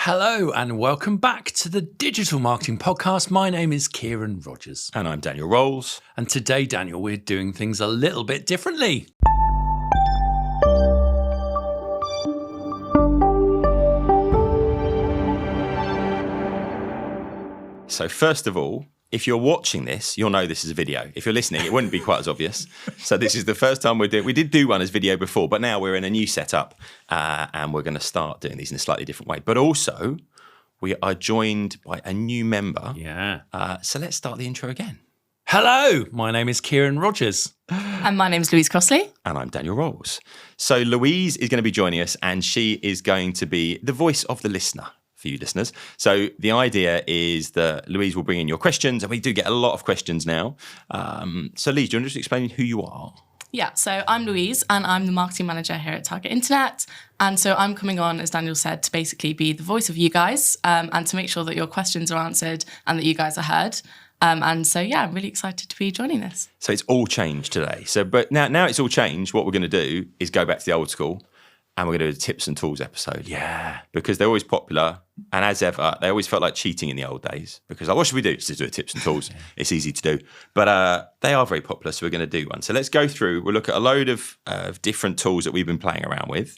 Hello and welcome back to the Digital Marketing Podcast. My name is Ciaran Rogers. And I'm Daniel Rolls. And today, Daniel, we're doing things a little bit differently. So first of all, if you're watching this, you'll know this is a video. If you're listening, it wouldn't be quite as obvious. So this is the first time we did do one as video before, but now we're in a new setup and we're going to start doing these in a slightly different way. But also, we are joined by a new member. Yeah. So let's start the intro again. Hello, my name is Ciaran Rogers. And my name's Louise Crossley. And I'm Daniel Rolls. So Louise is going to be joining us and she is going to be the voice of the listener. For you listeners. So the idea is that Louise will bring in your questions, and we do get a lot of questions now. So Louise, do you want to just explain who you are? Yeah, so I'm Louise and I'm the marketing manager here at Target Internet. And so I'm coming on, as Daniel said, to basically be the voice of you guys and to make sure that your questions are answered and that you guys are heard. And so, yeah, I'm really excited to be joining this. So it's all changed today. But now it's all changed. What we're going to do is go back to the old school. And we're going to do a tips and tools episode. Yeah. Because they're always popular. And as ever, they always felt like cheating in the old days. Because like, what should we do? Just do a tips and tools. It's easy to do. But they are very popular, so we're going to do one. So let's go through. We'll look at a load of different tools that we've been playing around with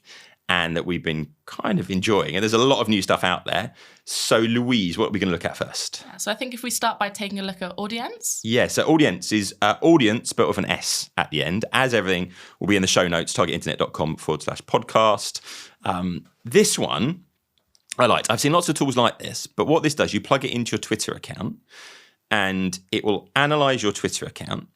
and that we've been kind of enjoying. And there's a lot of new stuff out there. So Louise, what are we going to look at first? Yeah, so I think if we start by taking a look at audience. Yeah, so audience is audience, but with an S at the end. As everything will be in the show notes, targetinternet.com/podcast. This one I liked. I've seen lots of tools like this, but what this does, you plug it into your Twitter account and it will analyze your Twitter account.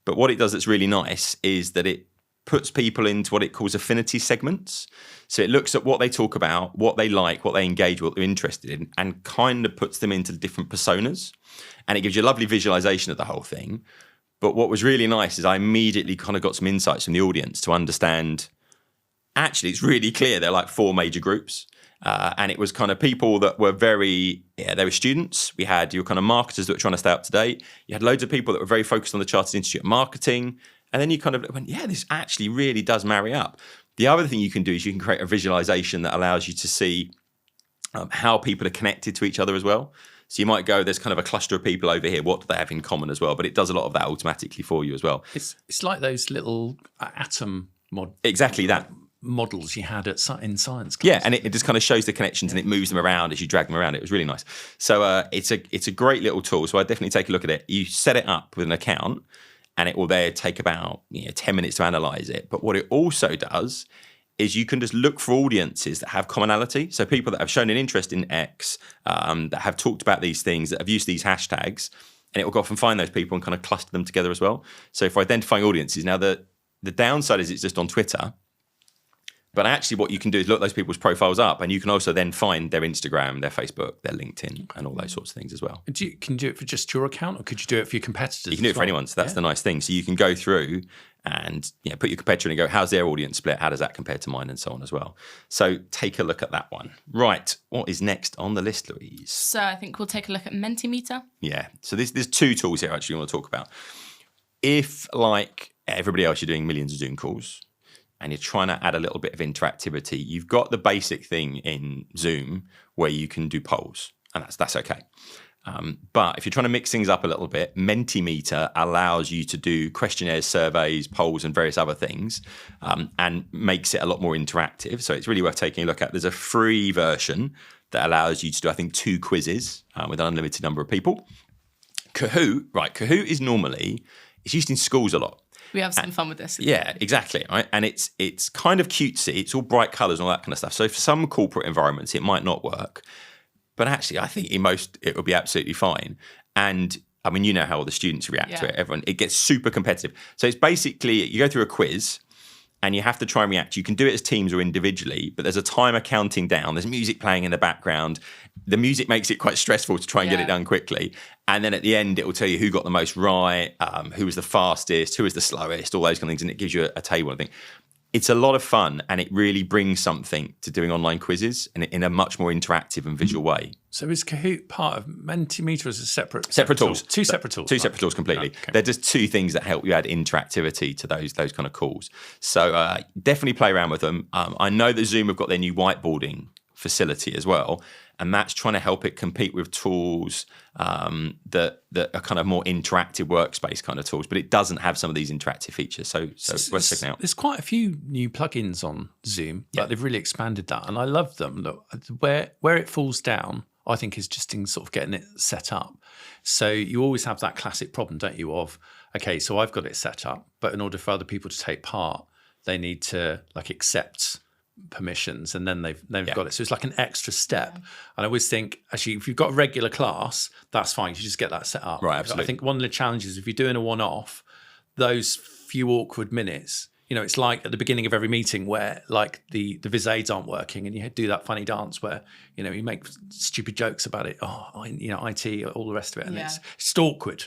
But what it does that's really nice is that it puts people into what it calls affinity segments. So it looks at what they talk about, what they like, what they engage, what they're interested in, and kind of puts them into different personas. And it gives you a lovely visualization of the whole thing. But what was really nice is I immediately kind of got some insights from the audience to understand, actually, it's really clear there are like four major groups. And it was kind of people that were they were students. We had your kind of marketers that were trying to stay up to date. You had loads of people that were very focused on the Chartered Institute of Marketing. And then you kind of went, yeah, this actually really does marry up. The other thing you can do is you can create a visualization that allows you to see how people are connected to each other as well. So you might go, there's kind of a cluster of people over here. What do they have in common as well? But it does a lot of that automatically for you as well. It's like those little atom exactly that. Models you had in science class. Yeah, and it just kind of shows the connections and it moves them around as you drag them around. It was really nice. So it's a great little tool. So I definitely take a look at it. You set it up with an account and it will there take about 10 minutes to analyze it. But what it also does is you can just look for audiences that have commonality. So people that have shown an interest in X, that have talked about these things, that have used these hashtags, and it will go off and find those people and kind of cluster them together as well. So for identifying audiences, now the downside is it's just on Twitter. But actually what you can do is look those people's profiles up and you can also then find their Instagram, their Facebook, their LinkedIn and all those sorts of things as well. Can you do it for just your account or could you do it for your competitors? You can do it for anyone. So that's the nice thing. So you can go through and put your competitor in and go, how's their audience split? How does that compare to mine and so on as well? So take a look at that one. Right. What is next on the list, Louise? So I think we'll take a look at Mentimeter. Yeah. So there's two tools here actually I want to talk about. If like everybody else, you're doing millions of Zoom calls, and you're trying to add a little bit of interactivity, you've got the basic thing in Zoom where you can do polls, and that's okay. But if you're trying to mix things up a little bit, Mentimeter allows you to do questionnaires, surveys, polls, and various other things, and makes it a lot more interactive. So it's really worth taking a look at. There's a free version that allows you to do, I think, 2 quizzes with an unlimited number of people. Kahoot is it's used in schools a lot. We have some fun with this. Yeah, exactly. Right, and it's kind of cutesy. It's all bright colours and all that kind of stuff. So for some corporate environments, it might not work, but actually, I think in most it will be absolutely fine. And I mean, you know how all the students react to it. It gets super competitive. So it's basically you go through a quiz. And you have to try and react. You can do it as teams or individually, but there's a timer counting down. There's music playing in the background. The music makes it quite stressful to try and get it done quickly. And then at the end, it will tell you who got the most right, who was the fastest, who was the slowest, all those kind of things. And it gives you a table, I think. It's a lot of fun and it really brings something to doing online quizzes in a much more interactive and visual way. So is Kahoot part of Mentimeter as a separate tools? Two separate tools. Two separate tools completely. Okay. They're just 2 things that help you add interactivity to those kind of calls. So definitely play around with them. I know that Zoom have got their new whiteboarding facility as well. And that's trying to help it compete with tools that are kind of more interactive workspace kind of tools, but it doesn't have some of these interactive features. So worth checking out. There's quite a few new plugins on Zoom, but they've really expanded that, and I love them. Look, where it falls down, I think, is just in sort of getting it set up. So you always have that classic problem, don't you, of, okay, so I've got it set up, but in order for other people to take part, they need to like accept permissions, and then they've got it. So it's like an extra step. And I always think, actually, if you've got a regular class, that's fine. You just get that set up. Right, absolutely. I think one of the challenges, if you're doing a one-off, those few awkward minutes, it's like at the beginning of every meeting where like the vis aids aren't working, and you do that funny dance where, you make stupid jokes about it. IT, all the rest of it. And it's just awkward.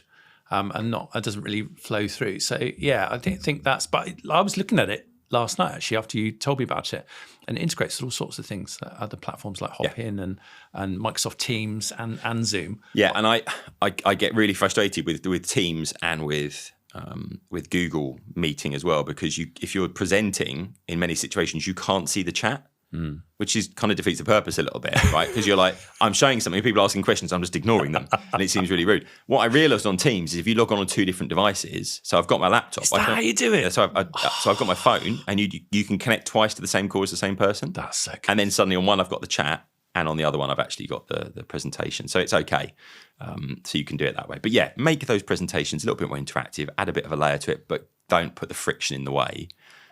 And it doesn't really flow through. So I think that's, but I was looking at it last night, actually, after you told me about it, and it integrates with all sorts of things that other platforms like Hopin and Microsoft Teams and Zoom. Yeah, and I get really frustrated with Teams and with Google Meeting as well, because if you're presenting, in many situations you can't see the chat. Which is kind of defeats the purpose a little bit, right? Because you're like, I'm showing something, people are asking questions, I'm just ignoring them, and it seems really rude. What I realised on Teams is if you log on two different devices, so I've got my laptop. Is that how you do it? So I've got my phone, and you can connect twice to the same call as the same person. That's so good. And then suddenly on one I've got the chat, and on the other one I've actually got the presentation. So it's okay. So you can do it that way. But yeah, make those presentations a little bit more interactive, add a bit of a layer to it, but don't put the friction in the way,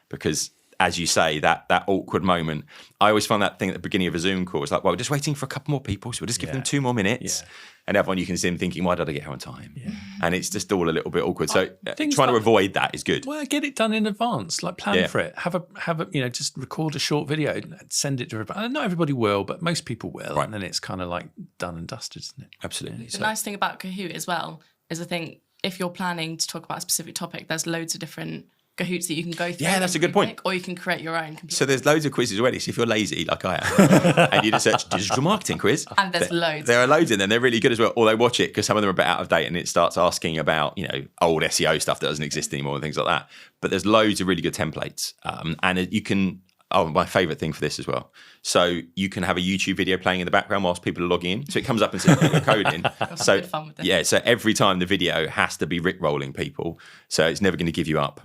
because as you say, that awkward moment. I always find that thing at the beginning of a Zoom call. It's like, well, we're just waiting for a couple more people, so we'll just give them 2 more minutes. Yeah. And everyone, you can see them thinking, why did I get here on time? Yeah. And it's just all a little bit awkward. So trying to avoid that is good. Well, get it done in advance. Like plan for it. Have a just record a short video and send it to everybody. Not everybody will, but most people will. Right. And then it's kind of like done and dusted, isn't it? Absolutely. The nice thing about Kahoot as well is I think if you're planning to talk about a specific topic, there's loads of different Kahoots that you can go through. Yeah, that's a good point. Or you can create your own. So there's loads of quizzes already. So if you're lazy, like I am, and you just search digital marketing quiz. And there's loads. There are loads in them. They're really good as well. Or they watch it because some of them are a bit out of date, and it starts asking about, old SEO stuff that doesn't exist anymore and things like that. But there's loads of really good templates. And you can, my favourite thing for this as well. So you can have a YouTube video playing in the background whilst people are logging in. So it comes up and says put your code in. So good fun with this. Yeah, so every time the video has to be rickrolling people. So it's never going to give you up.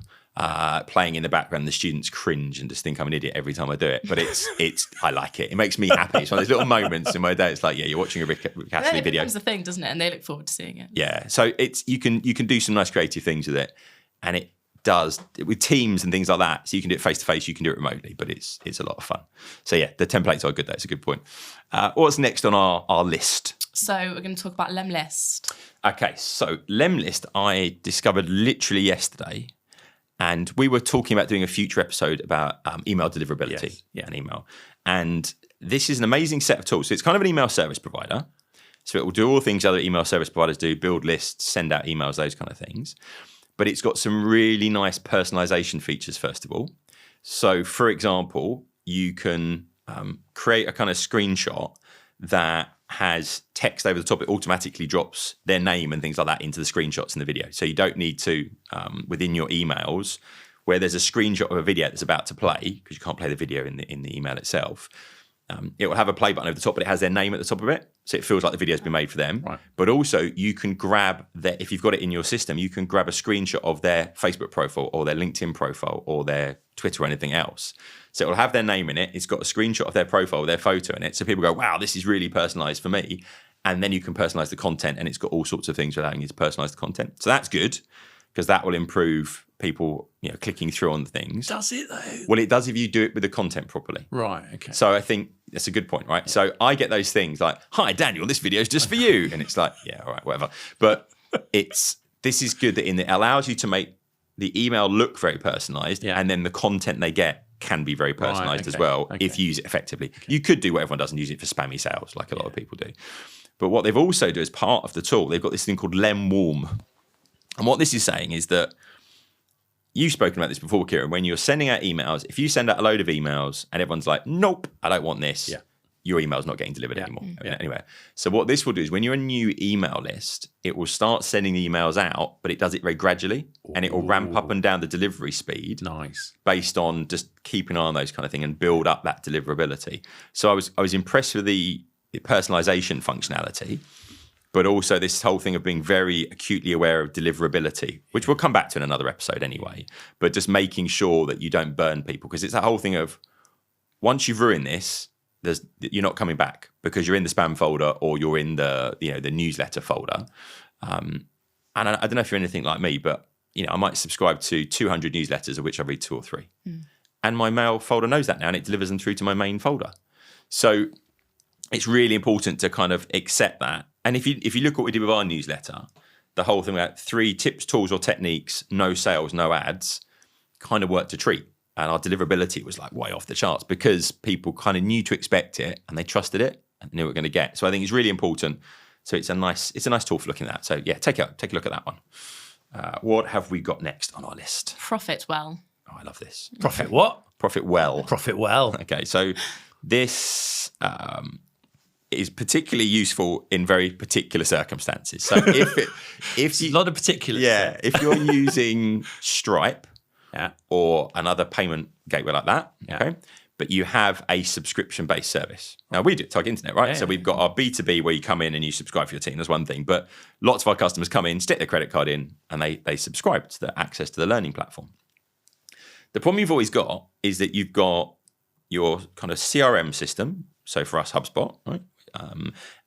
Playing in the background, the students cringe and just think I'm an idiot every time I do it. But it's I like it. It makes me happy. It's one of those little moments in my day. It's like, you're watching a Rick Astley video. It becomes the thing, doesn't it? And they look forward to seeing it. Yeah. So you can do some nice creative things with it, and it does with Teams and things like that. So you can do it face to face, you can do it remotely, but it's a lot of fun. So yeah, the templates are good. That's a good point. What's next on our list? So we're going to talk about Lemlist. Okay. So Lemlist, I discovered literally yesterday. And we were talking about doing a future episode about email deliverability and email. And this is an amazing set of tools. So it's kind of an email service provider. So it will do all the things other email service providers do, build lists, send out emails, those kind of things. But it's got some really nice personalization features, first of all. So, for example, you can create a kind of screenshot that has text over the top. It automatically drops their name and things like that into the screenshots in the video. So you don't need to, within your emails, where there's a screenshot of a video that's about to play, because you can't play the video in the email itself, it will have a play button over the top, but it has their name at the top of it. So it feels like the video's been made for them. Right. But also you can grab if you've got it in your system, you can grab a screenshot of their Facebook profile or their LinkedIn profile or their Twitter or anything else. So it will have their name in it. It's got a screenshot of their profile, their photo in it. So people go, wow, this is really personalized for me. And then you can personalize the content, and it's got all sorts of things allowing you to personalize the content. So that's good, because that will improve people, clicking through on the things. Does it though? Well, it does if you do it with the content properly. Right, okay. So I think that's a good point, right? Yeah. So I get those things like, hi, Daniel, this video is just for you. And it's like, yeah, all right, whatever. But this is good that it allows you to make the email look very personalized, and then the content they get can be very personalized as well if you use it effectively. Okay. You could do what everyone does and use it for spammy sales, like a lot of people do. But what they've also do as part of the tool, they've got this thing called Lemwarm. And what this is saying is that you've spoken about this before, Ciaran, when you're sending out emails, if you send out a load of emails and everyone's like, nope, I don't want this, your email's not getting delivered anymore anywhere. So what this will do is when you're a new email list, it will start sending the emails out, but it does it very gradually, and it will ramp up and down the delivery speed. Nice. Based on just keeping an eye on those kind of thing and build up that deliverability. So I was impressed with the personalization functionality, but also this whole thing of being very acutely aware of deliverability, which we'll come back to in another episode anyway, but just making sure that you don't burn people, because it's that whole thing of once you've ruined this, you're not coming back because you're in the spam folder or you're in the the newsletter folder. And I don't know if you're anything like me, but I might subscribe to 200 newsletters, of which I read 2 or 3, and my mail folder knows that now, and it delivers them through to my main folder. So it's really important to kind of accept that. And if you look at what we did with our newsletter, the whole thing about 3 tips, tools, or techniques, no sales, no ads, kind of worked a treat. And our deliverability was like way off the charts because people kind of knew to expect it and they trusted it and knew what we're going to get. So I think it's really important. So it's a nice tool for looking at that. So yeah, take a look at that one. What have we got next on our list? Profit well. Oh, I love this. Profit what? Profit well. Profit well. Okay, so this is particularly useful in very particular circumstances. So if a lot of particulars. Yeah, if you're using Stripe, or another payment gateway like that, okay, but you have a subscription-based service. Now, we do Target Internet, right? So we've got our B2B where you come in and you subscribe for your team. That's one thing. But lots of our customers come in, stick their credit card in, and they subscribe to the access to the learning platform. The problem you've always got is that you've got your kind of CRM system, so for us, HubSpot, right?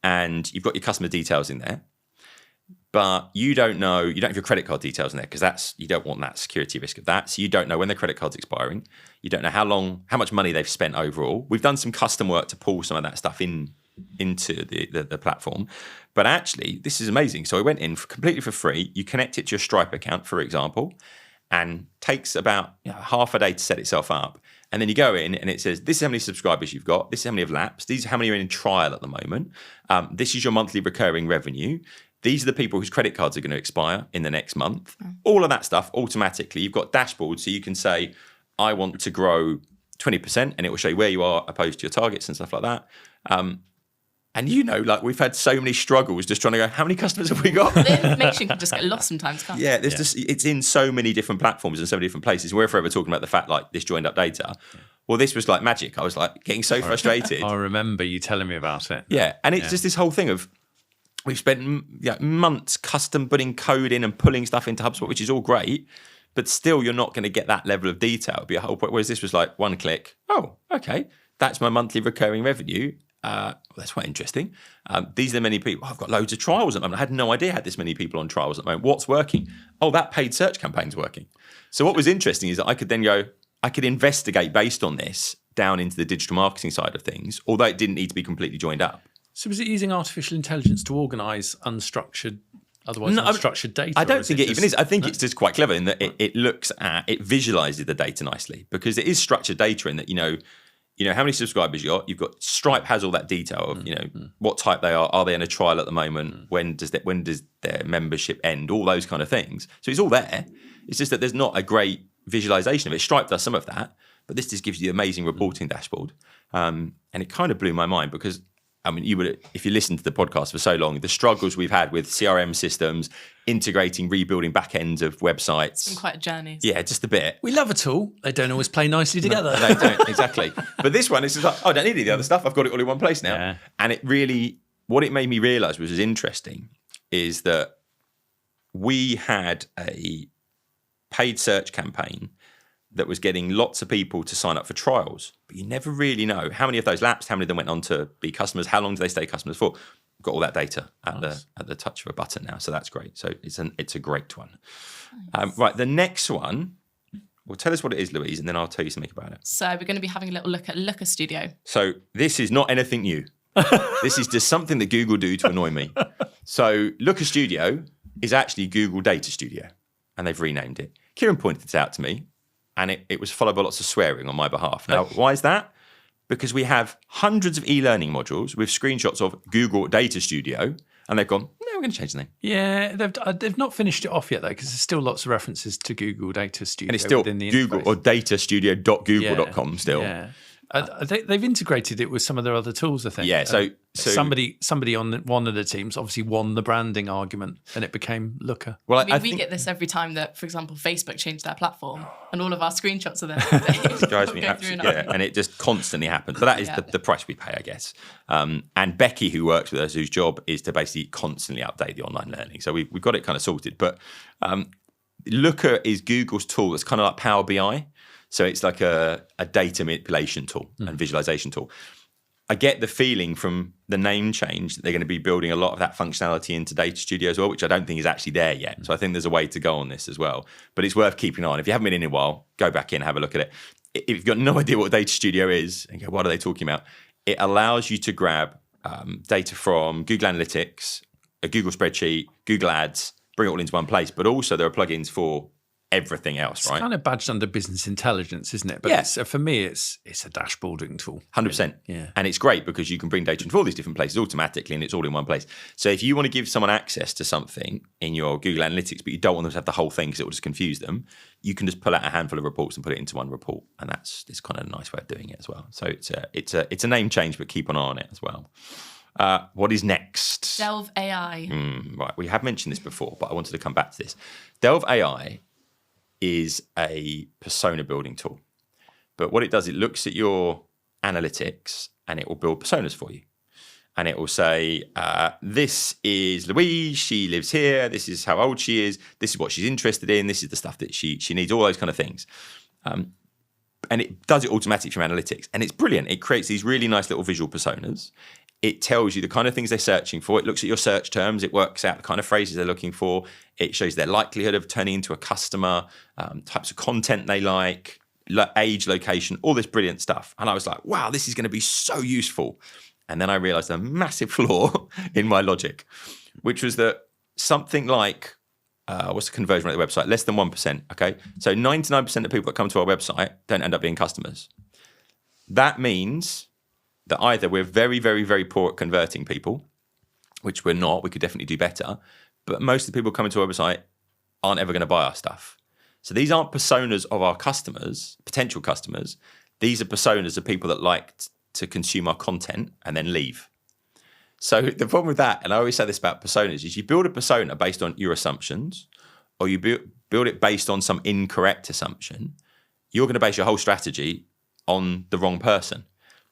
And you've got your customer details in there. But you don't have your credit card details in there because you don't want that security risk of that. So you don't know when their credit card's expiring. You don't know how much money they've spent overall. We've done some custom work to pull some of that stuff into the platform. But actually, this is amazing. So I went in completely for free. You connect it to your Stripe account, for example, and takes about half a day to set itself up. And then you go in and it says, this is how many subscribers you've got. This is how many have lapsed. These are how many are in trial at the moment. This is your monthly recurring revenue. These are the people whose credit cards are going to expire in the next month. All of that stuff automatically. You've got dashboards, so you can say, I want to grow 20%, and it will show you where you are opposed to your targets and stuff like that. And we've had so many struggles just trying to go, how many customers have we got? The information can just get lost sometimes, can't it? Yeah, it's in so many different platforms and so many different places. We're forever talking about the fact like this joined up data. Well, this was like magic. I was like getting so frustrated. I remember you telling me about it. Yeah, and it's just this whole thing of we've spent months custom putting code in and pulling stuff into HubSpot, which is all great, but still you're not going to get that level of detail. It'd be a whole point. Whereas this was like one click. Oh, okay, that's my monthly recurring revenue. That's quite interesting. These are the many people. I've got loads of trials at the moment. I had no idea I had this many people on trials at the moment. What's working? Oh, that paid search campaign's working. So what was interesting is that I could then I could investigate based on this down into the digital marketing side of things, although it didn't need to be completely joined up. So was it using artificial intelligence to organise unstructured data? I don't think it even is. I think it's just quite clever in that it visualises the data nicely, because it is structured data in that, how many subscribers you got. You've got Stripe has all that detail of, what type they are. Are they in a trial at the moment? When does their membership end? All those kind of things. So it's all there. It's just that there's not a great visualization of it. Stripe does some of that, but this just gives you the amazing reporting dashboard. And it kind of blew my mind because, if you listen to the podcast for so long, the struggles we've had with CRM systems, integrating, rebuilding back ends of websites. It's been quite a journey. Yeah, just a bit. We love a tool. They don't always play nicely together. No, they don't, exactly. But this one is just like, I don't need any of the other stuff. I've got it all in one place now. Yeah. And what it made me realise was interesting is that we had a paid search campaign that was getting lots of people to sign up for trials, but you never really know how many of those lapsed, how many of them went on to be customers, how long do they stay customers for. We've got all that data at the touch of a button now, so that's great. So it's a great one. Nice. Right, the next one. Well, tell us what it is, Louise, and then I'll tell you something about it. So we're going to be having a little look at Looker Studio. So this is not anything new. This is just something that Google do to annoy me. So Looker Studio is actually Google Data Studio, and they've renamed it. Ciaran pointed this out to me. And it was followed by lots of swearing on my behalf. Now, why is that? Because we have hundreds of e-learning modules with screenshots of Google Data Studio, and they've gone, no, we're going to change the name. Yeah, they've not finished it off yet, though, because there's still lots of references to Google Data Studio. And it's still within the Google interface. or datastudio.google.com still. Yeah. They've integrated it with some of their other tools, I think. Yeah, so somebody on one of the teams obviously won the branding argument, and it became Looker. Well, I mean, we think get this every time that, for example, Facebook changed their platform, and all of our screenshots are there. it drives me absolutely, and it just constantly happens. But that is the price we pay, I guess. And Becky, who works with us, whose job is to basically constantly update the online learning. So we've got it kind of sorted. But Looker is Google's tool. It's kind of like Power BI. So it's like a data manipulation tool and visualization tool. I get the feeling from the name change that they're going to be building a lot of that functionality into Data Studio as well, which I don't think is actually there yet. So I think there's a way to go on this as well. But it's worth keeping on. If you haven't been in a while, go back in, have a look at it. If you've got no idea what Data Studio is, and go, what are they talking about? It allows you to grab data from Google Analytics, a Google spreadsheet, Google Ads, bring it all into one place. But also there are plugins for everything else, right? It's kind of badged under business intelligence, isn't it? But for me, it's a dashboarding tool. 100%. Yeah. And it's great because you can bring data into all these different places automatically, and it's all in one place. So if you want to give someone access to something in your Google Analytics, but you don't want them to have the whole thing because it will just confuse them, you can just pull out a handful of reports and put it into one report. And it's kind of a nice way of doing it as well. So it's a name change, but keep an eye on it as well. What is next? SelfAI. Right. We have mentioned this before, but I wanted to come back to this. SelfAI is a persona building tool. But what it does, it looks at your analytics and it will build personas for you. And it will say, this is Louise, she lives here, this is how old she is, this is what she's interested in, this is the stuff that she needs, all those kind of things. And it does it automatically from analytics. And it's brilliant. It creates these really nice little visual personas. It tells you the kind of things they're searching for. It looks at your search terms. It works out the kind of phrases they're looking for. It shows their likelihood of turning into a customer, types of content they like, age, location, all this brilliant stuff. And I was like, wow, this is going to be so useful. And then I realized a massive flaw in my logic, which was that something like, what's the conversion rate of the website? Less than 1%, okay? So 99% of people that come to our website don't end up being customers. That means that either we're very, very, very poor at converting people, which we're not, we could definitely do better, but most of the people coming to our website aren't ever going to buy our stuff. So these aren't personas of our customers, potential customers. These are personas of people that like to consume our content and then leave. So the problem with that, and I always say this about personas, is you build a persona based on your assumptions, or you build it based on some incorrect assumption. You're going to base your whole strategy on the wrong person.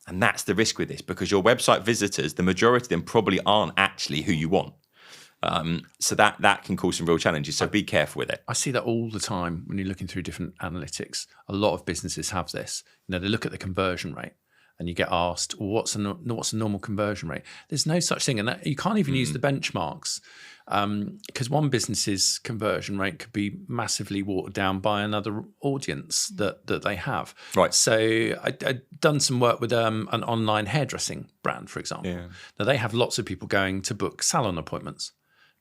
And that's the risk with this, because your website visitors, the majority of them probably aren't actually who you want. So that can cause some real challenges. So be careful with it. I see that all the time when you're looking through different analytics. A lot of businesses have this. They look at the conversion rate, and you get asked, well, what's a normal conversion rate? There's no such thing, and that, you can't even use the benchmarks, because one business's conversion rate could be massively watered down by another audience that they have. Right. So I'd done some work with an online hairdressing brand, for example. Yeah. Now they have lots of people going to book salon appointments,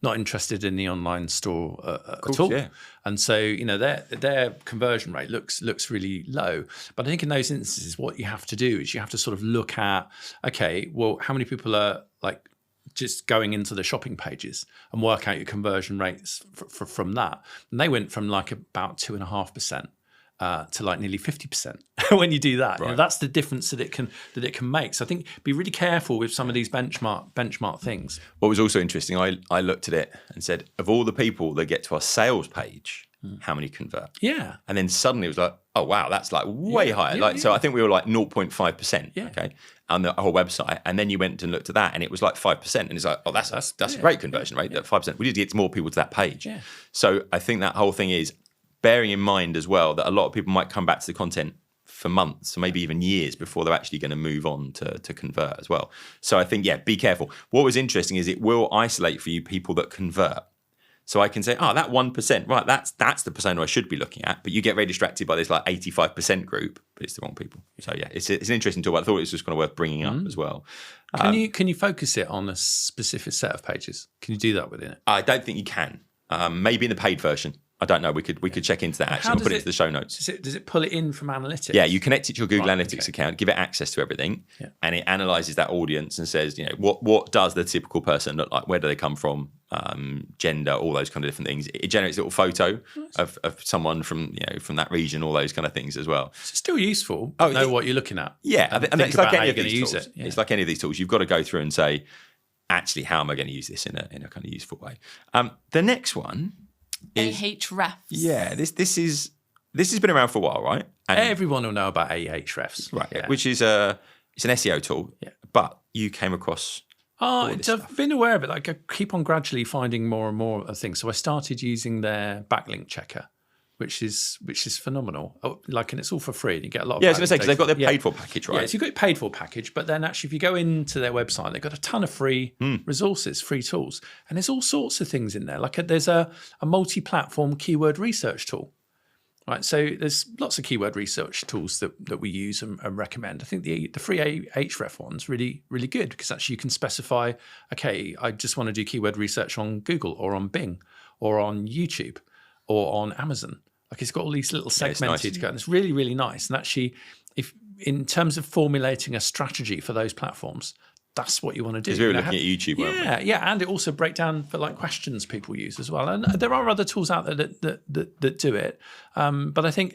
not interested in the online store at all. Yeah. And so, their conversion rate looks really low. But I think in those instances, what you have to do is you have to sort of look at, okay, well, how many people are like just going into the shopping pages and work out your conversion rates from that. And they went from like about 2.5% to like nearly 50% when you do that. Right. That's the difference that it can make. So I think be really careful with some of these benchmark things. What was also interesting, I looked at it and said, of all the people that get to our sales page, how many convert? Yeah. And then suddenly it was like, oh wow, that's like way higher. So I think we were like 0.5%. Okay. On the whole website. And then you went and looked at that and it was like 5%. And it's like, oh, that's a great conversion rate, that 5%. We need to get more people to that page. Yeah. So I think that whole thing is bearing in mind as well that a lot of people might come back to the content for months or maybe even years before they're actually going to move on to convert as well. So I think, be careful. What was interesting is it will isolate for you people that convert. So I can say, that 1%, right, that's the persona I should be looking at. But you get very distracted by this like 85% group, but it's the wrong people. So it's an interesting tool. I thought it was just kind of worth bringing up as well. Can you focus it on a specific set of pages? Can you do that within it? I don't think you can. Maybe in the paid version. I don't know. We could check into that actually. How We'll does put it it- into the show notes. Does it pull it in from analytics? Yeah, you connect it to your Google Right, Analytics okay. account, give it access to everything, Yeah. and it analyzes that audience and says, what does the typical person look like? Where do they come from? Gender, all those kind of different things. It generates a little photo of someone from that region, all those kind of things as well. It's still useful. Oh, Know what you're looking at. Yeah, and think it's like about how any of you're these gonna tools. use it. Yeah. It's like any of these tools. You've got to go through and say, actually, how am I going to use this in a kind of useful way? The next one is hrefs. yeah. This has been around for a while, right? And, Everyone will know about hrefs. right, Yeah. which is it's an SEO tool. Yeah. But you came across. I've been aware of it. Like I keep on gradually finding more and more of things. So I started using their backlink checker, which is phenomenal. And it's all for free. And you get a lot of Yeah, I was going to say because they've got their Yeah. paid for package, right? Yeah, so you've got your paid for package, but then actually if you go into their website, they've got a ton of free resources, free tools. And there's all sorts of things in there. There's a multi-platform keyword research tool. Right, so there's lots of keyword research tools that we use and recommend. I think the free href one's really, really good because actually you can specify, okay, I just want to do keyword research on Google or on Bing or on YouTube or on Amazon. It's got all these little segmented nice. and it's really, really nice. And actually, if in terms of formulating a strategy for those platforms, that's what you want to do. Because we were looking at YouTube, weren't we? Yeah, and it also breaks down for questions people use as well. And there are other tools out there that do it. But I think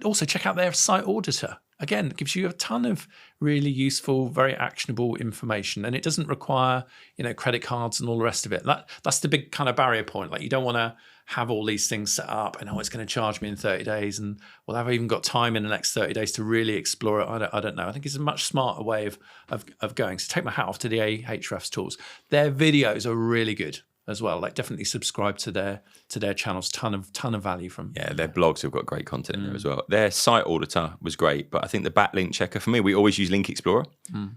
also check out their site auditor. Again, it gives you a ton of really useful, very actionable information, and it doesn't require credit cards and all the rest of it. That's the big kind of barrier point. You don't want to have all these things set up and it's going to charge me in 30 days and have I even got time in the next 30 days to really explore it? I don't know. I think it's a much smarter way of going. So take my hat off to the hrefs tools. Their videos are really good as well. Definitely subscribe to their channels. Ton of value from. Yeah, their blogs have got great content in there as well. Their site auditor was great, but I think the backlink checker for me, we always use Link Explorer.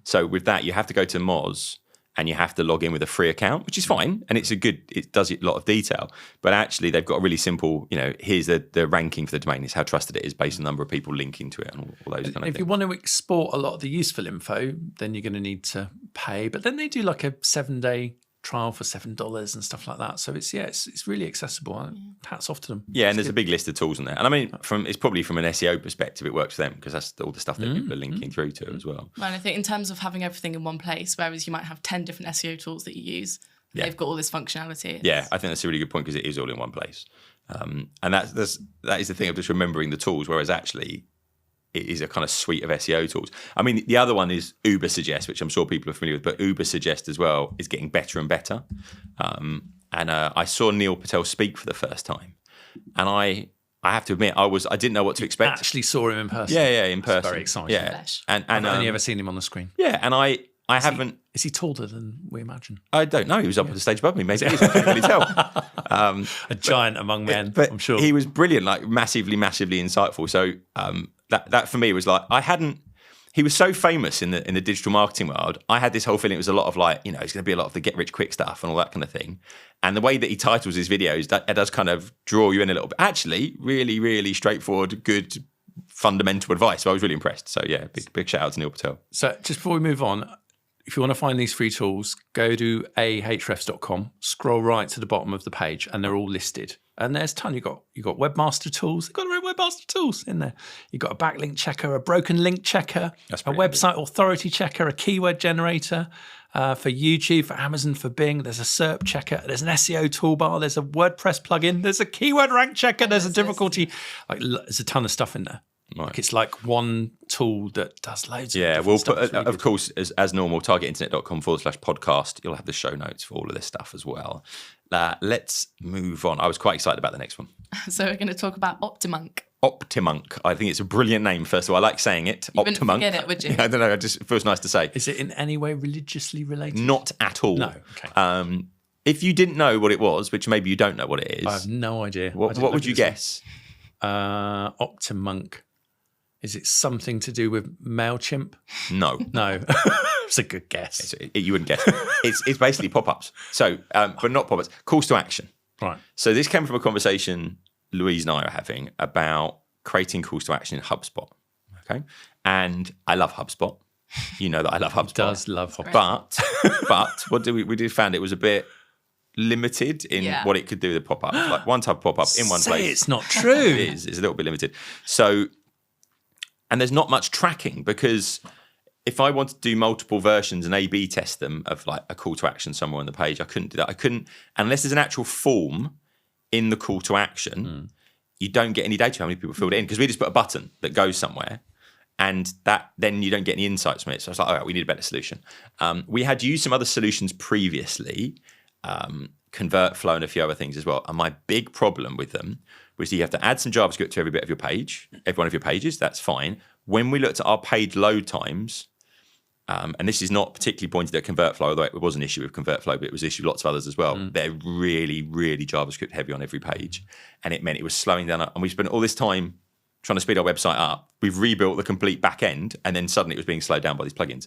So with that, you have to go to Moz and you have to log in with a free account, which is fine, and it does a lot of detail. But actually, they've got a really simple, here's the ranking for the domain, is how trusted it is based on the number of people linking to it and all those kind of things. If you want to export a lot of the useful info, then you're going to need to pay. But then they do a 7-day trial for $7 and stuff like that. So it's really accessible. Hats off to them. Yeah, and there's a big list of tools in there. And I mean, it's probably from an SEO perspective, it works for them because that's all the stuff that people are linking through to as well. And I think in terms of having everything in one place, whereas you might have 10 different SEO tools that you use, they've got all this functionality. Yeah, I think that's a really good point because it is all in one place. And that is the thing of just remembering the tools, whereas actually it is a kind of suite of SEO tools. I mean, the other one is Uber Suggest, which I'm sure people are familiar with, but Uber Suggest as well is getting better and better. And I saw Neil Patel speak for the first time, and I have to admit, I didn't know what to expect. Actually saw him in person. Yeah, in person. That's very exciting. Yeah, Flesh. and I've only ever seen him on the screen. Yeah, and I haven't. Is he taller than we imagine? I don't know. He was up on the stage above me. Maybe he is. I can't really tell. A giant among men, But I'm sure. he was brilliant, massively, massively insightful. So that for me was he was so famous in the digital marketing world. I had this whole feeling it was a lot of it's going to be a lot of the get rich quick stuff and all that kind of thing. And the way that he titles his videos, that does kind of draw you in a little bit. Actually, really, really straightforward, good, fundamental advice. So I was really impressed. So yeah, big shout out to Neil Patel. So just before we move on, if you want to find these free tools, go to ahrefs.com, scroll right to the bottom of the page, and they're all listed. And there's a ton. You've got webmaster tools. They've got their own webmaster tools in there. You've got a backlink checker, a broken link checker, a website authority checker, a keyword generator for YouTube, for Amazon, for Bing. There's a SERP checker. There's an SEO toolbar. There's a WordPress plugin. There's a keyword rank checker. There's a difficulty. There's a ton of stuff in there. Right. It's like one tool that does loads of we'll stuff. put, of course, as normal, targetinternet.com/podcast. You'll have the show notes for all of this stuff as well. Let's move on. I was quite excited about the next one. So we're going to talk about Optimunk. Optimunk. I think it's a brilliant name, first of all. I like saying it. You wouldn't Optimunk. forget it, would you? Yeah, I don't know. It feels nice to say. Is it in any way religiously related? Not at all. No. Okay. If you didn't know what it was, which maybe you don't know what it is, I have no idea. what would you guess? Optimunk. Is it something to do with MailChimp? No. No. It's a good guess. You wouldn't guess. It's basically pop-ups. So, but not pop-ups. Calls to action. Right. So this came from a conversation Louise and I are having about creating calls to action in HubSpot. Okay. And I love HubSpot. You know that I love HubSpot. Does love HubSpot. But what we did found it was a bit limited in what it could do with pop-up. Like one type of pop-up in one place. It's not true. It is. It's a little bit limited. So, and there's not much tracking, because if I wanted to do multiple versions and A/B test them of like a call to action somewhere on the page, I couldn't do that. I couldn't, unless there's an actual form in the call to action, you don't get any data how many people filled it in, because we just put a button that goes somewhere, and that then you don't get any insights from it. So I was like, all right, we need a better solution. We had used some other solutions previously, ConvertFlow and a few other things as well. And my big problem with them was you have to add some JavaScript to every bit of your page, every one of your pages. That's fine. When we looked at our page load times, and this is not particularly pointed at ConvertFlow, although it was an issue with ConvertFlow, but it was an issue with lots of others as well. They're really, really JavaScript heavy on every page. And it meant it was slowing down. And we spent all this time trying to speed our website up. We've rebuilt the complete back end, and then suddenly it was being slowed down by these plugins.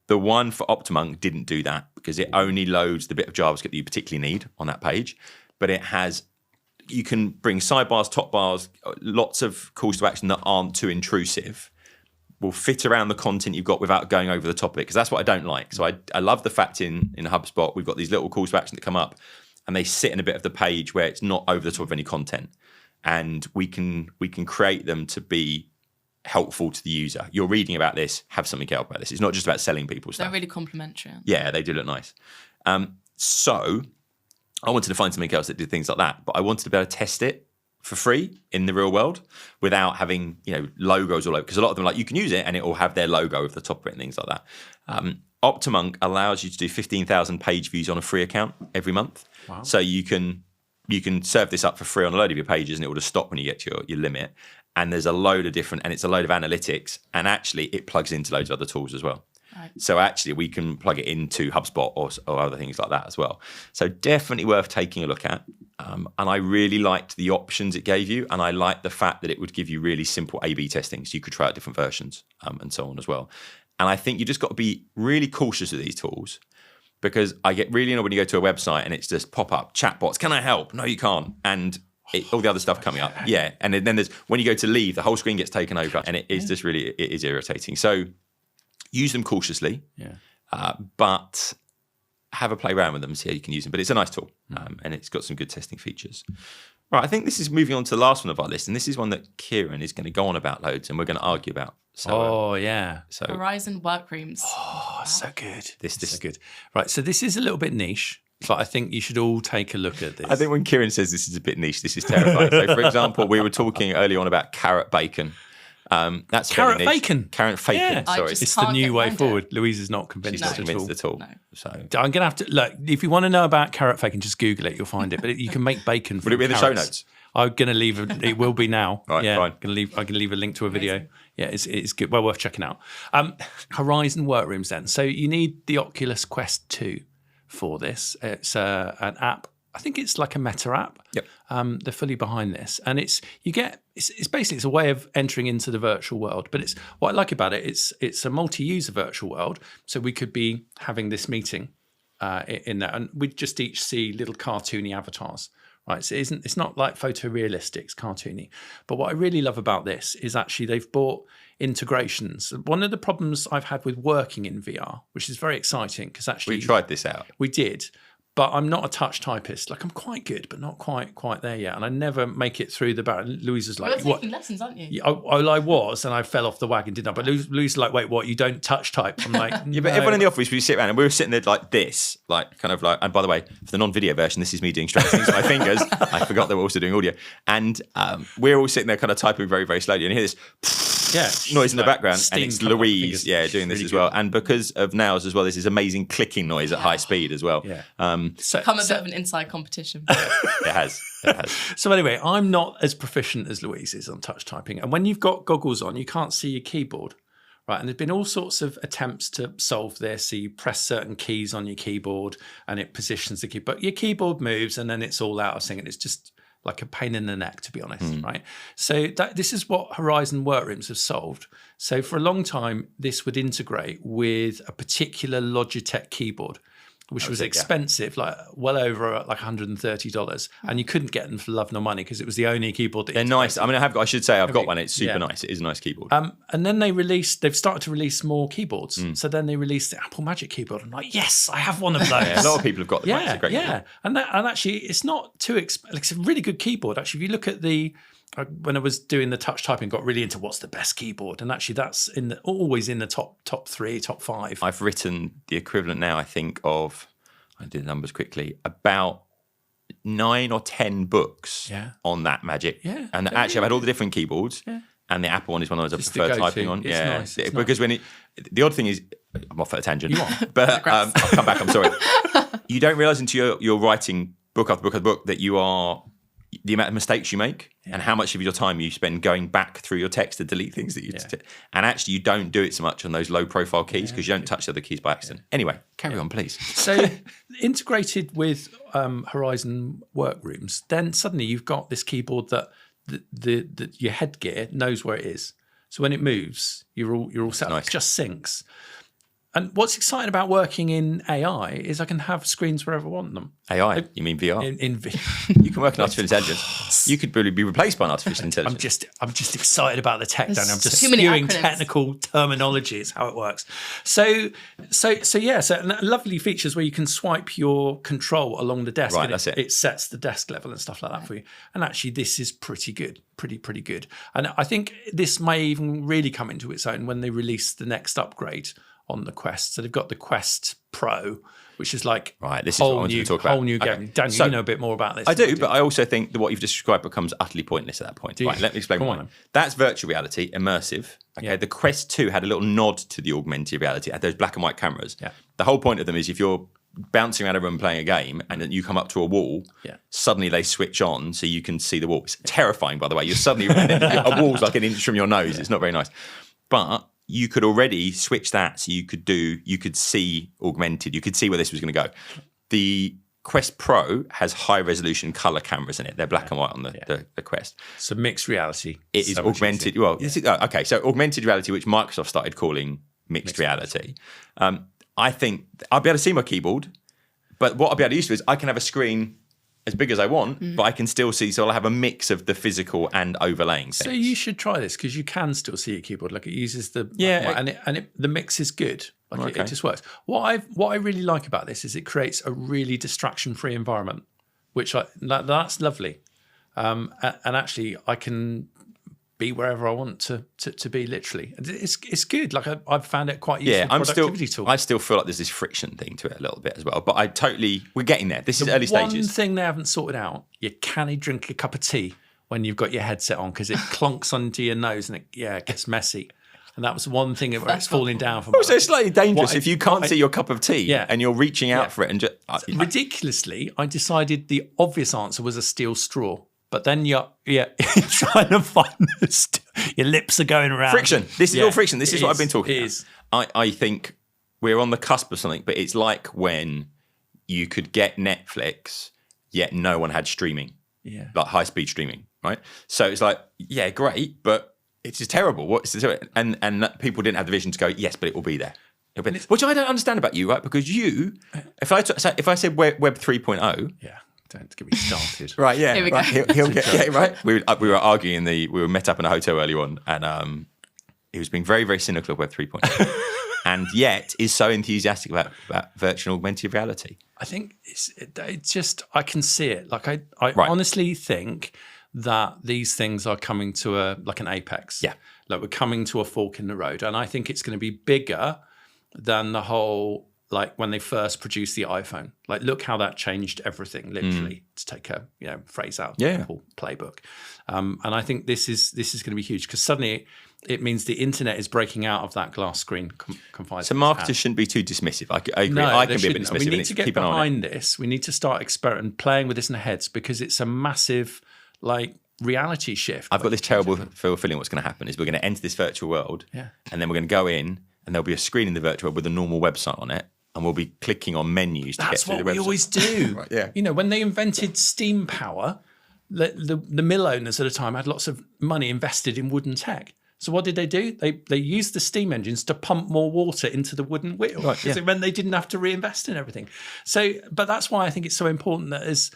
The one for Optimunk didn't do that, because it only loads the bit of JavaScript that you particularly need on that page. But it has, you can bring sidebars, top bars, lots of calls to action that aren't too intrusive, will fit around the content you've got without going over the top of it, because that's what I don't like. So I love the fact in HubSpot we've got these little calls to action that come up, and they sit in a bit of the page where it's not over the top of any content, and we can create them to be helpful to the user. You're reading about this, have something else about this. It's not just about selling people stuff. They're really complimentary. Yeah, they do look nice. So I wanted to find something else that did things like that, but I wanted to be able to test it for free in the real world without having, logos all over, because a lot of them, like, you can use it and it will have their logo over the top of it and things like that. Optimunk allows you to do 15,000 page views on a free account every month. Wow. So you can serve this up for free on a load of your pages, and it will just stop when you get to your limit. And there's a load of different, and it's a load of analytics, and actually it plugs into loads of other tools as well. Right. So actually we can plug it into HubSpot or other things like that as well. So definitely worth taking a look at. And I really liked the options it gave you, and I liked the fact that it would give you really simple A/B testing, so you could try out different versions and so on as well. And I think you just got to be really cautious of these tools, because I get really annoyed when you go to a website and it's just pop up chatbots. Can I help? No, you can't. And all the other stuff coming up. Yeah. And then there's, when you go to leave, the whole screen gets taken over, and it is just really, it is irritating. So use them cautiously, but have a play around with them and see how you can use them. But it's a nice tool, and it's got some good testing features. Right, I think this is moving on to the last one of our list, and this is one that Ciaran is going to go on about loads, and we're going to argue about. So, So Horizon Workrooms. Oh, so good. This so good. Right, so this is a little bit niche, but I think you should all take a look at this. I think when Ciaran says this is a bit niche, this is terrifying. So, for example, we were talking earlier on about carrot bacon. That's carrot bacon. Carrot bacon. Yeah. Sorry, it's the new way forward. Louise is not convinced. She's not convinced at all. No. So I'm going to have to look. If you want to know about carrot bacon, just Google it. You'll find it. But you can make bacon. Would it be in the show notes? I'm going to leave. It will be now. Right, yeah, fine. I can leave a link to a video. Yeah, it's good. Well worth checking out. Horizon Workrooms. Then, so you need the Oculus Quest 2 for this. It's an app. I think it's like a meta app. Yep. They're fully behind this, and it's basically a way of entering into the virtual world. But it's what I like about it. It's a multi-user virtual world. So we could be having this meeting in there, and we'd just each see little cartoony avatars. Right, so it's not like photorealistic, it's cartoony. But what I really love about this is actually they've brought integrations. One of the problems I've had with working in VR, which is very exciting, because actually we tried this out. We did. But I'm not a touch typist. Like, I'm quite good, but not quite there yet. And I never make it through the barrier. Louise is like, you're taking lessons, aren't you? Yeah, I was, and I fell off the wagon, didn't I? But Louise is like, wait, what? You don't touch type? I'm like, yeah, but everyone in the office, we sit around and we were sitting there like this, like kind of like, and by the way, for the non-video version, this is me doing strange things with my fingers. I forgot they were also doing audio. And we're all sitting there kind of typing very, very slowly. And you hear this noise in the background, and it's Louise, doing this really as well. Good. And because of Nows as well, there's this amazing clicking noise at high speed as well. Yeah. Become a bit of an inside competition. It has. So anyway, I'm not as proficient as Louise is on touch typing. And when you've got goggles on, you can't see your keyboard. Right, and there's been all sorts of attempts to solve this. So you press certain keys on your keyboard and it positions the keyboard. But your keyboard moves and then it's all out of sync. And it's just like a pain in the neck, to be honest, right? So this is what Horizon Workrooms have solved. So for a long time, this would integrate with a particular Logitech keyboard. which was expensive, like well over like $130, and you couldn't get them for love nor money because it was the only keyboard that They're nice. I mean, I should say I've got one. It's super nice. It is a nice keyboard. And then they've started to release more keyboards. So then they released the Apple Magic Keyboard. I'm like, yes, I have one of those. A lot of people have got them. It's a great keyboard. And actually, it's not too expensive. It's a really good keyboard. Actually, if you look at when I was doing the touch typing, got really into what's the best keyboard, and actually that's always in the top 3, top 5. I've written the equivalent now, I think, of, I did the numbers quickly, about 9 or 10 books on that Magic. Yeah. And actually, I've had all the different keyboards. Yeah. And the Apple one is one of those I prefer typing on. It's nice. It's because nice. The odd thing is, I'm off at a tangent. You are. But I'll come back, I'm sorry. You don't realise until you're writing book after book after book that you are, the amount of mistakes you make and how much of your time you spend going back through your text to delete things that you and actually you don't do it so much on those low profile keys because you don't touch the other keys by accident. Anyway, carry on, please. So integrated with Horizon Workrooms, then suddenly you've got this keyboard that your headgear knows where it is. So when it moves, you're all set up. It just syncs. And what's exciting about working in AI is I can have screens wherever I want them. AI? You mean VR? You can work in artificial intelligence. You could really be replaced by an artificial intelligence. I'm just excited about the tech, Daniel. I'm just too many spewing acronyms. technical terminology is how it works. So lovely features where you can swipe your control along the desk. Right, and that's it. It sets the desk level and stuff like that for you. And actually, this is pretty good, pretty good. And I think this may even really come into its own when they release the next upgrade on the Quest. So they've got the Quest Pro, which is like this is what I wanted to talk about. Whole new game. Daniel, so, you know a bit more about this. I do, but I also think that what you've described becomes utterly pointless at that point. Right, let me explain why. That's virtual reality, immersive. Okay, the Quest 2 had a little nod to the augmented reality. It had those black and white cameras. Yeah. The whole point of them is if you're bouncing around a room playing a game and then you come up to a wall, suddenly they switch on so you can see the wall. It's terrifying, by the way. You're suddenly a wall's like an inch from your nose. It's not very nice. But you could already switch that so you could see augmented, you could see where this was going to go. The Quest Pro has high resolution color cameras in it. They're black and white on the Quest. So mixed reality. It is augmented. Well, okay. So augmented reality, which Microsoft started calling mixed reality. I think I'll be able to see my keyboard, but what I'll be able to use is I can have a screen as big as I want, but I can still see. So I'll have a mix of the physical and overlaying things. So you should try this because you can still see your keyboard. Like it uses the the mix is good. Like it just works. What I really like about this is it creates a really distraction-free environment, which that's lovely. And actually, I can be wherever I want to be. Literally, it's good. Like I've found it quite useful. Productivity tool. I still feel like there's this friction thing to it a little bit as well. But we're getting there. This is early stages. One thing they haven't sorted out: you can't drink a cup of tea when you've got your headset on because it clunks onto your nose and it gets messy. And that was one thing where it's falling down from. Also, it's slightly dangerous if you can't see your cup of tea and you're reaching out for it. And just ridiculously, I decided the obvious answer was a steel straw. But then you're trying to find your lips are going around. Friction. This is all friction. This is what I've been talking about. I think we're on the cusp of something, but it's like when you could get Netflix, yet no one had streaming. Yeah. Like high-speed streaming, right? So it's like, great, but it's just terrible. And people didn't have the vision to go, yes, but it will be there. Which I don't understand about you, right? Because if I said Web 3.0... Yeah. Don't get me started. Right, yeah. Here we go. He'll get right. We were arguing we were met up in a hotel earlier on, and he was being very, very cynical of Web 3.0, and yet is so enthusiastic about virtual augmented reality. I think it's just I can see it. Like I honestly think that these things are coming to an apex. Yeah, like we're coming to a fork in the road, and I think it's going to be bigger than the whole. Like when they first produced the iPhone, like look how that changed everything. Literally, to take a phrase out of the Apple playbook, and I think this is going to be huge because suddenly it means the internet is breaking out of that glass screen confined. So marketers shouldn't be too dismissive. I agree. No, I can be a bit dismissive. We need to get behind this. We need to start experimenting, playing with this in our heads because it's a massive reality shift. I've got this terrible feeling what's going to happen is we're going to enter this virtual world, and then we're going to go in, and there'll be a screen in the virtual world with a normal website on it. And we'll be clicking on menus to get through the website. That's what we always do. Right, yeah. When they invented steam power, the mill owners at the time had lots of money invested in wooden tech. So what did they do? They used the steam engines to pump more water into the wooden wheel because it meant they didn't have to reinvest in everything. So, but that's why I think it's so important that as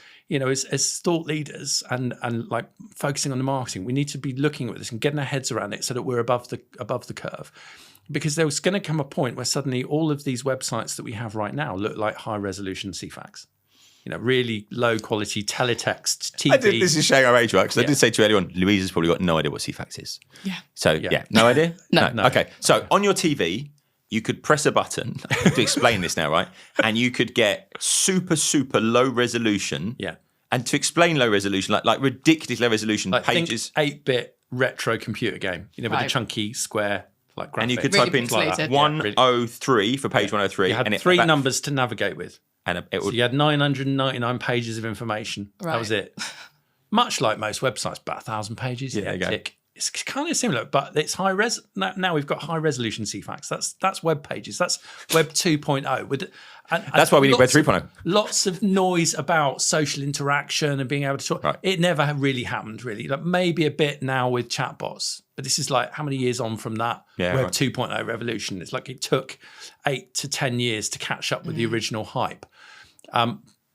thought leaders and like focusing on the marketing, we need to be looking at this and getting our heads around it so that we're above the curve. Because there was going to come a point where suddenly all of these websites that we have right now look like high resolution CFAX. Really low quality teletext TV. This is showing our age, right? Because I did say to you earlier on, Louise has probably got no idea what CFAX is. Yeah. So, no idea? No. Okay, so on your TV, you could press a button to explain this now, right? And you could get super, super low resolution. Yeah. And to explain low resolution, like ridiculous low resolution pages. 8-bit retro computer game, with the chunky square like graphics. And you could Really type in pixelated. like that. 103 for page 103. You had and three numbers to navigate with. And it So would, you had 999 pages of information. Right. That was it. Much like most websites, about 1,000 pages. Yeah, there you go. Tick. It's kind of similar, but it's high res. Now we've got high resolution CFAX. That's web pages. That's Web 2.0. That's why we need Web 3.0. Lots of noise about social interaction and being able to talk. Right. It never really happened, really. Like maybe a bit now with chatbots, but this is like how many years on from that Web 2.0 revolution? It's like it took 8 to 10 years to catch up with the original hype.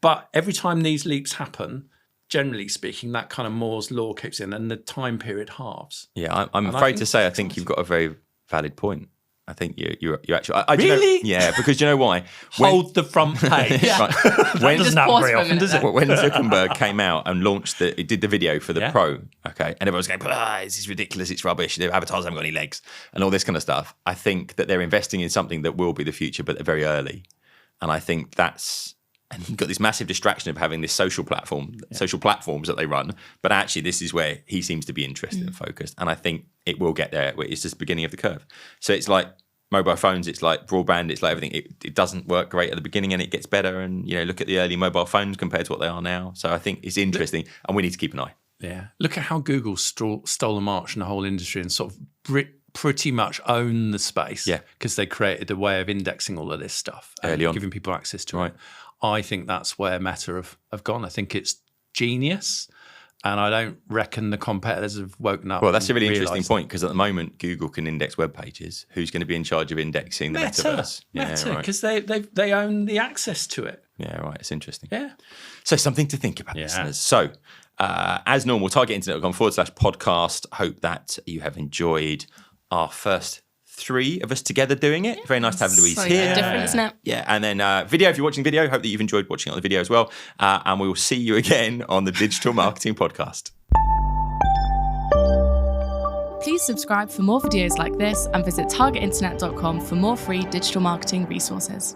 But every time these leaps happen, generally speaking, that kind of Moore's law kicks in and the time period halves. Yeah, I'm afraid to say I think you've got a very valid point. I think you actually... Really? Because you know why? Hold the front page. Right. When doesn't happen very often, does it? When Zuckerberg came out and did the video for the Pro, okay, and everyone was going, this is ridiculous, it's rubbish, the avatars haven't got any legs, and all this kind of stuff. I think that they're investing in something that will be the future, but they're very early. And I think that's... And you've got this massive distraction of having this social platforms that they run. But actually, this is where he seems to be interested and focused. And I think it will get there. It's just the beginning of the curve. So it's like mobile phones, it's like broadband, it's like everything. It doesn't work great at the beginning and it gets better. And, look at the early mobile phones compared to what they are now. So I think it's interesting and we need to keep an eye. Yeah. Look at how Google stole a march in the whole industry and sort of pretty much own the space. Yeah. Because they created a way of indexing all of this stuff. Early on. Giving people access to it. I think that's where Meta have gone. I think it's genius, and I don't reckon the competitors have woken up. Well, that's a really interesting point because at the moment Google can index web pages. Who's going to be in charge of indexing the metaverse? Meta, because they own the access to it. Yeah, right. It's interesting. Yeah. So something to think about, listeners. So as normal, targetinternet.com/podcast. Hope that you have enjoyed our first 3 of us together doing it. Very nice to have Louise here. Different, isn't it? Yeah, and then video, if you're watching video, hope that you've enjoyed watching it on the video as well. And we will see you again on the Digital Marketing Podcast. Please subscribe for more videos like this and visit targetinternet.com for more free digital marketing resources.